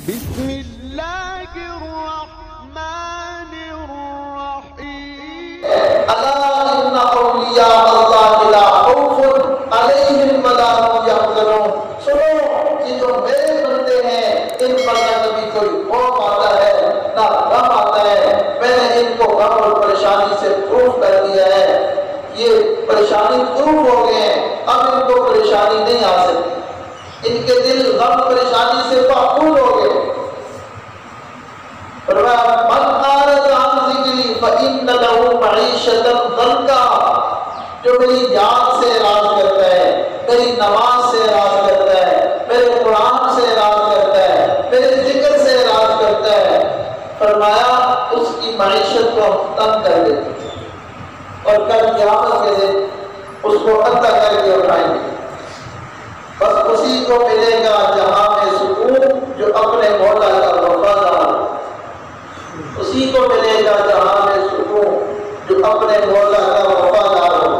بسم اللہ الرحمن الرحیم الا ان اولیاء اللہ لا خوف علیہم ولا هم یحزنون۔ سنو، یہ جو میرے بندے ہیں ان پر نہ کبھی کوئی خوف آتا ہے نہ غم آتا ہے۔ میں نے ان کو غم اور پریشانی سے پروف کر دیا ہے، یہ پریشانی پروف ہو گئے ہیں، اب ان کو پریشانی نہیں آ سکتی، ان کے دل غم پریشانی سے محفوظ ہو گئے۔ فرمایا من اعرض عن ذکری فإن له معیشۃ ضنکا، جو میری یاد سے اعراض کرتا ہے، میری نماز سے اعراض کرتا ہے، میرے قرآن سے اعراض کرتا ہے، میرے ذکر سے اعراض کرتا ہے، فرمایا اس کی معیشت کو ہم تنگ کر دیتے ہیں اور کل قیامت کے دن اس کو عطا کر کے اٹھائیں گے۔ بس اسی کو ملے گا جہاں میں سکون جو اپنے مولا کا وفادار، اسی کو ملے گا جہاں میں سکون جو اپنے مولا کا وفادار ہو۔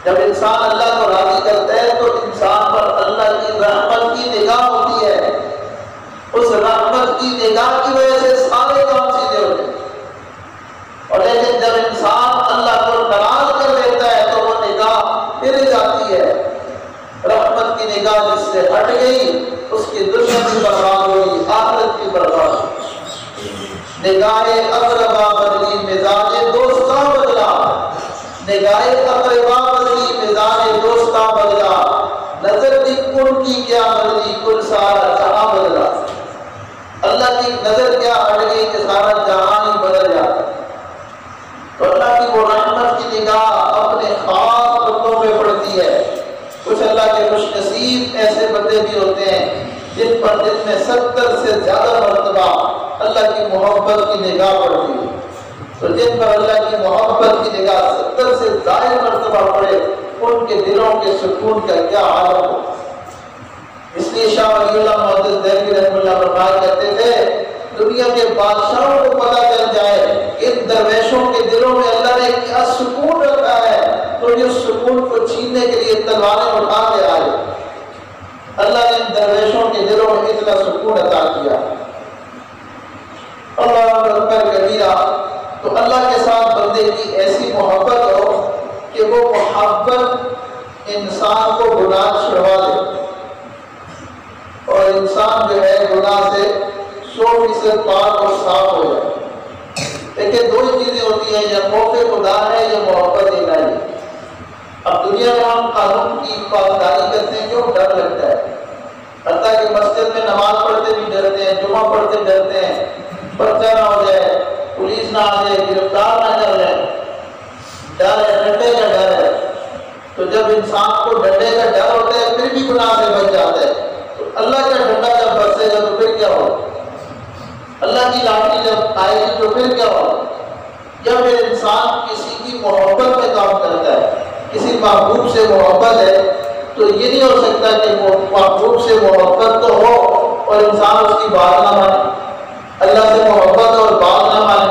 جب انسان اللہ کو راضی کرتا ہے تو انسان پر اللہ کی رحمت کی نگاہ ہوتی ہے، اس رحمت کی نگاہ کی وجہ سے سارے کام سیدھے ہوتے ہیں۔ اور لیکن جب انسان اللہ کو ناراض کر دیتا ہے تو وہ نگاہ پھر جاتی ہے، رحمت کی نگاہ جس سے ہٹ گئی اس کی دنیا بھی برباد ہوئی، آخرت بھی برباد ہوئی۔ نگاہ اقربا بدلی مزاج دوستاں بدلا، نگاہ اقربا بدلی مزاج دوستاں بدلا، نظر کی کن کی کیا بدلی کل سارا جہاں بدلا۔ اللہ کی نظر کیا ہٹ گئی کہ سارا جہاں ہی بدل جاتا۔ تو اللہ کی وہ رحمت کی نگاہ اپنے خاص بندوں پہ پڑتی ہے۔ کچھ اللہ کے خوش نصیب ایسے بندے بھی ہوتے ہیں جن پر دن میں 70 سے زیادہ مرتبہ اللہ کی محبت کی نگاہ پڑتی ہے۔ تو جن پر اللہ کی محبت کی نگاہ 70 سے زائد مرتبہ پڑے ان کے دلوں کے سکون کا کیا عالم ہو۔ اس لیے شاہ ولی اللہ محدث دہلوی رحمہ اللہ فرمایا کرتے تھے دنیا کے بادشاہوں کو پتہ چل جائے ان درویشوں کے دلوں میں اللہ نے کیا سکون رکھا ہے تو یہ سکون کو چھیننے کے لیے تلواریں اٹھا کے آئے۔ اللہ نے ان درویشوں کے دلوں میں اتنا سکون عطا کیا۔ اللہ اکبر کبیرہ۔ تو اللہ کے ساتھ بندے کی ایسی محبت ہو کہ وہ محبت انسان کو گناہ چھڑوا دے اور انسان جو ہے گناہ سے 100% پاک اور صاف ہو جائے۔ لیکن دو ہی چیزیں ہوتی ہیں، یا خوف خدا ہے یا محبت الہی۔ اب دنیا میں ہم قانون کی پاسداری کرتے ہیں کیوں؟ ڈر لگتا ہے، حتیٰ کہ مسجد میں نماز پڑھتے بھی ڈرتے ہیں، جمعہ پڑھتے ڈرتے ہیں پرچہ نہ ہو جائے، پولیس نہ آ جائے، گرفتار نہ کر لیں، ڈر ہے، ڈنڈے کا ڈر ہے۔ تو جب انسان کو ڈنڈے کا ڈر ہوتا ہے پھر بھی گناہ سے بچ جاتا ہے۔ تو اللہ کا ڈنڈا جب برسے گا تو پھر کیا ہوگا؟ اللہ کی لاٹھی جب آئے گی تو پھر کیا ہوگا؟ جب انسان کسی کی محبت میں کام کرتا ہے، کسی محبوب سے محبت ہے، تو یہ نہیں ہو سکتا کہ محبوب سے محبت تو ہو اور انسان اس کی بات نہ مانے، اللہ سے محبت اور بات نہ مانے۔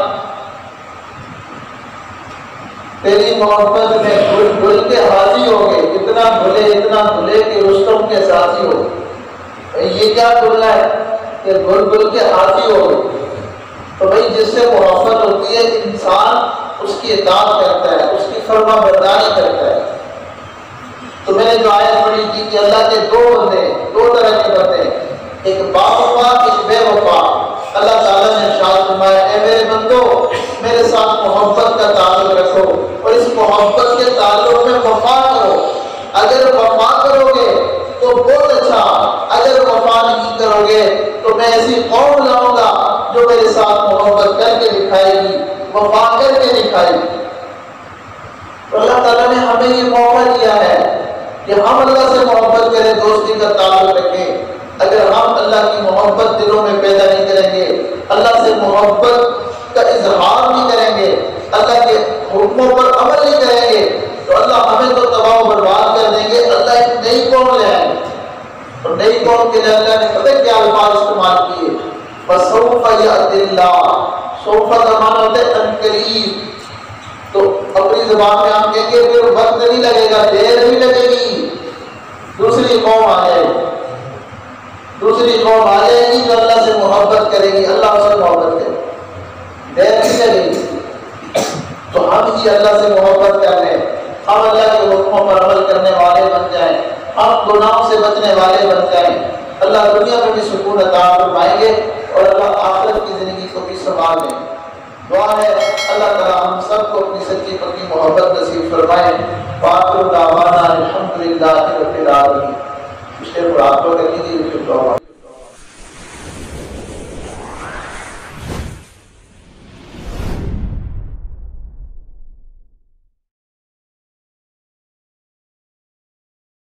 تیری محبت میں گل گل کے حاضی ہو گئے، اتنا بھلے کہ رستم کے ساتھی ہو گئے۔ یہ کیا بولنا ہے کہ گل گل کے حاضی ہو گئے؟ تو بھائی جس سے محبت ہوتی ہے انسان اس کی اطاعت کرتا ہے، اس کی فرما برداری کرتا ہے۔ تو میں نے جو آیت پڑھی تھی کہ اللہ کے دو بندے، دو طرح کے بندے، ایک باوفا ایک بے وفا۔ اللہ تعالیٰ نے ارشاد فرمایا اے میرے بندو میرے ساتھ محبت کا تعلق رکھو اور اس محبت کے تعلق میں وفا کرو۔ اگر وفا کرو گے تو بہت اچھا، اگر وفا نہیں کرو گے تو میں ایسی قوم لاؤں گا جو میرے ساتھ محبت کر کے دکھائے گی، وفا کر کے دکھائے گی۔ تو اللہ تعالیٰ نے ہمیں یہ موقع دیا ہے کہ ہم اللہ سے محبت کریں، دوستی کا تعلق رکھیں۔ اگر ہم اللہ کی محبت دلوں میں پیدا نہیں کریں گے، اللہ سے محبت کا اظہار نہیں کریں گے، اللہ کے حکموں پر عمل نہیں کریں گے تو اللہ ہمیں تو تباہ و برباد کر دیں گے۔ اللہ ایک نئی قوم لے آئیں گے اور نئی قوم کے لیے اللہ نے پتہ کیا الفاظ استعمال کیے؟ فَسَوْفَ يَأْتِي اللَّهُ، سوف کا معنی ہوتا ہے ان قریب۔ تو اپنی زبان میں ہم کہیں گے پھر وقت نہیں لگے گا، دیر نہیں لگے گی، دوسری قوم آ جائے گی جو اللہ سچی اللہ سے محبت کر لیں، ہم اللہ کے حکموں پر عمل کرنے والے بن جائیں، ہم گناہوں سے بچنے والے بن جائیں، اللہ دنیا میں بھی سکون عطا فرمائیں گے اور اللہ آخرت کی زندگی کو بھی سنبھال لیں۔ دعا ہے اللہ تعالیٰ ہم سب کو اپنی سچی پکی محبت نصیب فرمائے۔ وآخر دعوانا الحمدللہ رب العالمین۔ پچھلے قرآن کو کہی